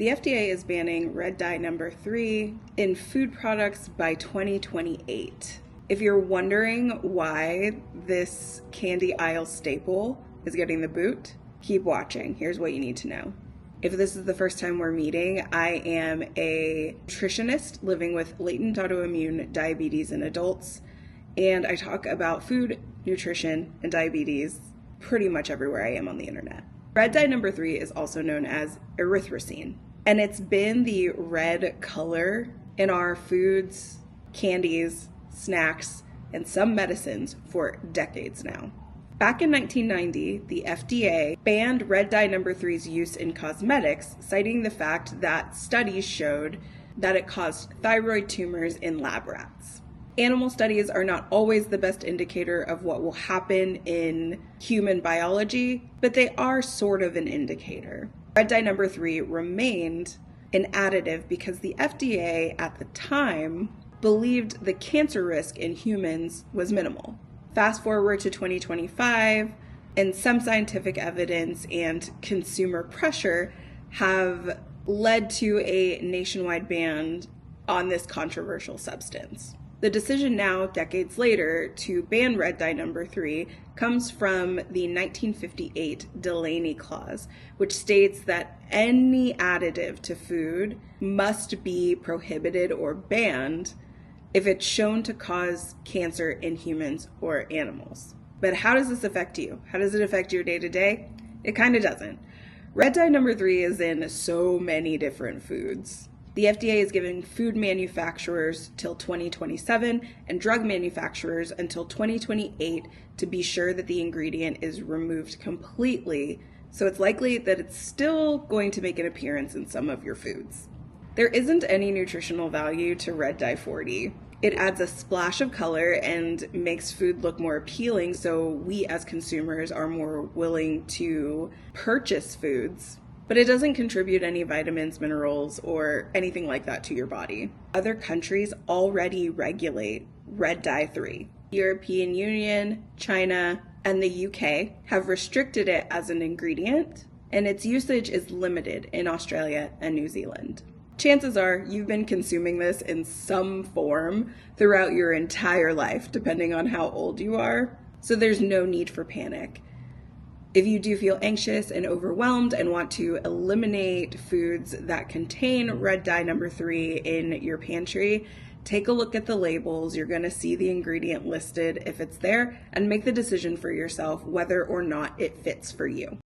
The FDA is banning red dye number 3 in food products by 2028. If you're wondering why this candy aisle staple is getting the boot, keep watching. Here's what you need to know. If this is the first time we're meeting, I am a nutritionist living with latent autoimmune diabetes in adults, and I talk about food, nutrition, and diabetes pretty much everywhere I am on the internet. Red dye number 3 is also known as erythrocene, and it's been the red color in our foods, candies, snacks, and some medicines for decades now. Back in 1990, the FDA banned red dye number 3's use in cosmetics, citing the fact that studies showed that it caused thyroid tumors in lab rats. Animal studies are not always the best indicator of what will happen in human biology, but they are sort of an indicator. Red dye number 3 remained an additive because the FDA at the time believed the cancer risk in humans was minimal. Fast forward to 2025, and some scientific evidence and consumer pressure have led to a nationwide ban on this controversial substance. The decision now, decades later, to ban red dye number 3 comes from the 1958 Delaney Clause, which states that any additive to food must be prohibited or banned if it's shown to cause cancer in humans or animals. But how does this affect you? How does it affect your day-to-day? It kind of doesn't. Red dye number 3 is in so many different foods. The FDA is giving food manufacturers till 2027 and drug manufacturers until 2028 to be sure that the ingredient is removed completely, so it's likely that it's still going to make an appearance in some of your foods. There isn't any nutritional value to red dye 40. It adds a splash of color and makes food look more appealing, so we as consumers are more willing to purchase foods. But it doesn't contribute any vitamins, minerals, or anything like that to your body. Other countries already regulate red dye 3. The European Union, China, and the UK have restricted it as an ingredient, and its usage is limited in Australia and New Zealand. Chances are you've been consuming this in some form throughout your entire life, depending on how old you are, so there's no need for panic. If you do feel anxious and overwhelmed and want to eliminate foods that contain red dye number 3 in your pantry, take a look at the labels. You're going to see the ingredient listed if it's there, and make the decision for yourself whether or not it fits for you.